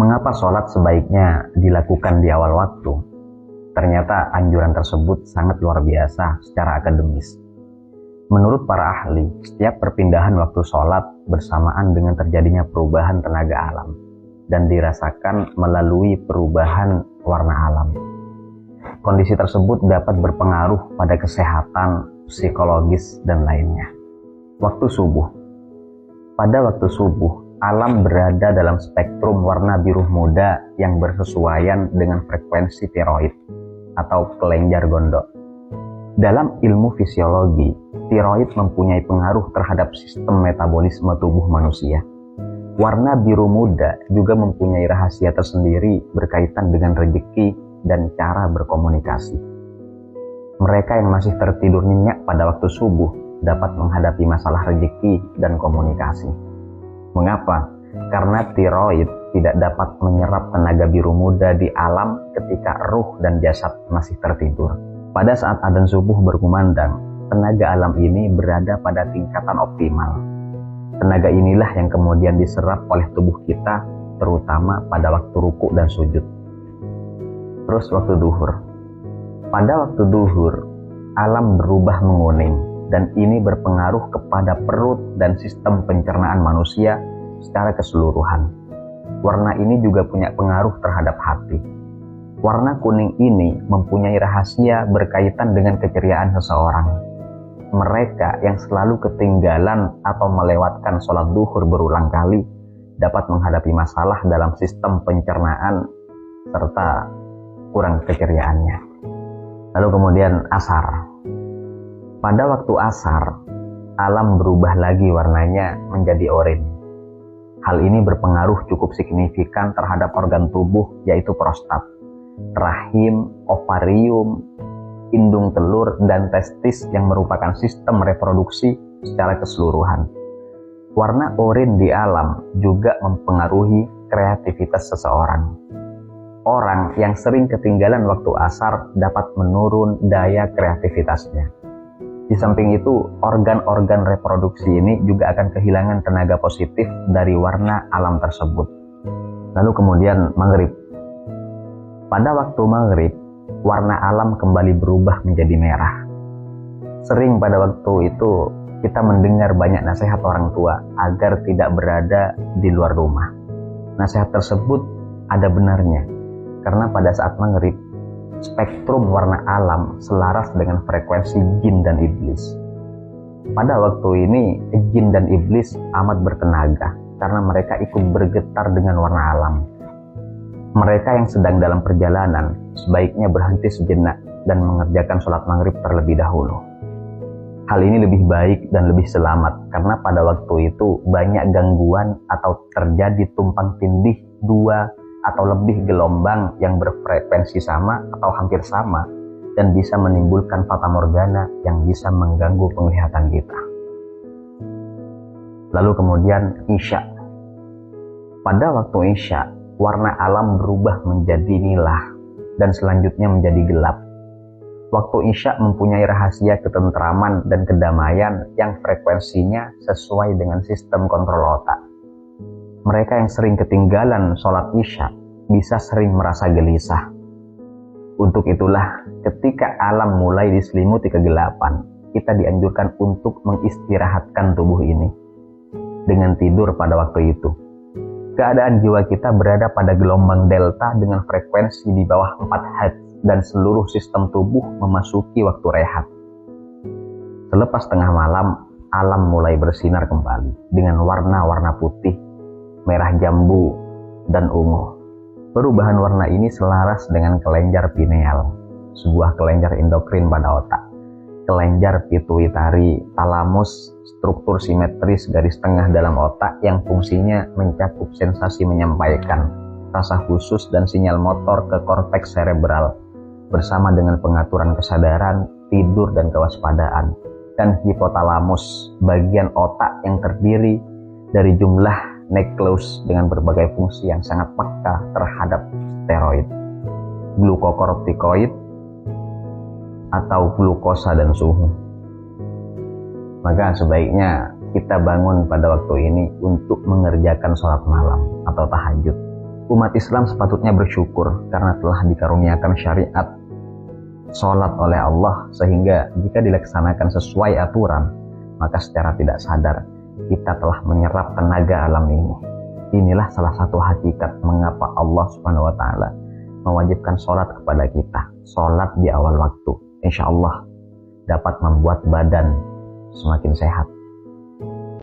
Mengapa sholat sebaiknya dilakukan di awal waktu? Ternyata anjuran tersebut sangat luar biasa secara akademis. Menurut para ahli, setiap perpindahan waktu sholat bersamaan dengan terjadinya perubahan tenaga alam dan dirasakan melalui perubahan warna alam. Kondisi tersebut dapat berpengaruh pada kesehatan, psikologis, dan lainnya. Waktu subuh. Pada waktu subuh, alam berada dalam spektrum warna biru muda yang bersesuaian dengan frekuensi tiroid atau kelenjar gondok. Dalam ilmu fisiologi, tiroid mempunyai pengaruh terhadap sistem metabolisme tubuh manusia. Warna biru muda juga mempunyai rahasia tersendiri berkaitan dengan rezeki dan cara berkomunikasi. Mereka yang masih tertidur nyenyak pada waktu subuh dapat menghadapi masalah rezeki dan komunikasi. Mengapa? Karena tiroid tidak dapat menyerap tenaga biru muda di alam ketika ruh dan jasad masih tertidur. Pada saat adzan subuh berkumandang, tenaga alam ini berada pada tingkatan optimal. Tenaga inilah yang kemudian diserap oleh tubuh kita, terutama pada waktu ruku dan sujud. Terus waktu duhur. Pada waktu duhur, alam berubah menguning, dan ini berpengaruh kepada perut dan sistem pencernaan manusia secara keseluruhan. Warna ini juga punya pengaruh terhadap hati. Warna kuning ini mempunyai rahasia berkaitan dengan keceriaan seseorang. Mereka yang selalu ketinggalan atau melewatkan sholat duhur berulang kali dapat menghadapi masalah dalam sistem pencernaan serta kurang keceriaannya. Lalu kemudian asar. Pada waktu asar, alam berubah lagi warnanya menjadi oranye. Hal ini berpengaruh cukup signifikan terhadap organ tubuh yaitu prostat, rahim, ovarium, indung telur, dan testis yang merupakan sistem reproduksi secara keseluruhan. Warna oranye di alam juga mempengaruhi kreativitas seseorang. Orang yang sering ketinggalan waktu asar dapat menurun daya kreativitasnya. Di samping itu, organ-organ reproduksi ini juga akan kehilangan tenaga positif dari warna alam tersebut. Lalu kemudian maghrib. Pada waktu maghrib, warna alam kembali berubah menjadi merah. Sering pada waktu itu kita mendengar banyak nasihat orang tua agar tidak berada di luar rumah. Nasihat tersebut ada benarnya, karena pada saat maghrib, spektrum warna alam selaras dengan frekuensi jin dan iblis. Pada waktu ini, jin dan iblis amat bertenaga karena mereka ikut bergetar dengan warna alam. Mereka yang sedang dalam perjalanan sebaiknya berhenti sejenak dan mengerjakan sholat maghrib terlebih dahulu. Hal ini lebih baik dan lebih selamat karena pada waktu itu banyak gangguan atau terjadi tumpang tindih dua atau lebih gelombang yang berfrekuensi sama atau hampir sama dan bisa menimbulkan fatamorgana yang bisa mengganggu penglihatan kita. Lalu kemudian Isya. Pada waktu Isya, warna alam berubah menjadi nilah dan selanjutnya menjadi gelap. Waktu Isya mempunyai rahasia ketentraman dan kedamaian yang frekuensinya sesuai dengan sistem kontrol otak. Mereka yang sering ketinggalan sholat Isya bisa sering merasa gelisah. Untuk itulah, ketika alam mulai diselimuti kegelapan, kita dianjurkan untuk mengistirahatkan tubuh ini dengan tidur pada waktu itu. Keadaan jiwa kita berada pada gelombang delta dengan frekuensi di bawah 4 Hz dan seluruh sistem tubuh memasuki waktu rehat. Selepas tengah malam, alam mulai bersinar kembali dengan warna-warna putih, merah jambu, dan ungu. Perubahan warna ini selaras dengan kelenjar pineal, sebuah kelenjar endokrin pada otak. Kelenjar pituitari, talamus, struktur simetris garis tengah dalam otak yang fungsinya mencakup sensasi menyampaikan, rasa khusus dan sinyal motor ke korteks cerebral, bersama dengan pengaturan kesadaran, tidur dan kewaspadaan, dan hipotalamus, bagian otak yang terdiri dari jumlah nukleus dengan berbagai fungsi yang sangat peka terhadap steroid, glukokortikoid, atau glukosa dan suhu. Maka sebaiknya kita bangun pada waktu ini untuk mengerjakan sholat malam atau tahajud. Umat Islam sepatutnya bersyukur karena telah dikaruniakan syariat sholat oleh Allah, sehingga jika dilaksanakan sesuai aturan, maka secara tidak sadar kita telah menyerap tenaga alam ini. Inilah salah satu hakikat mengapa Allah Subhanahu wa Ta'ala mewajibkan sholat kepada kita. Sholat di awal waktu, insya Allah dapat membuat badan semakin sehat.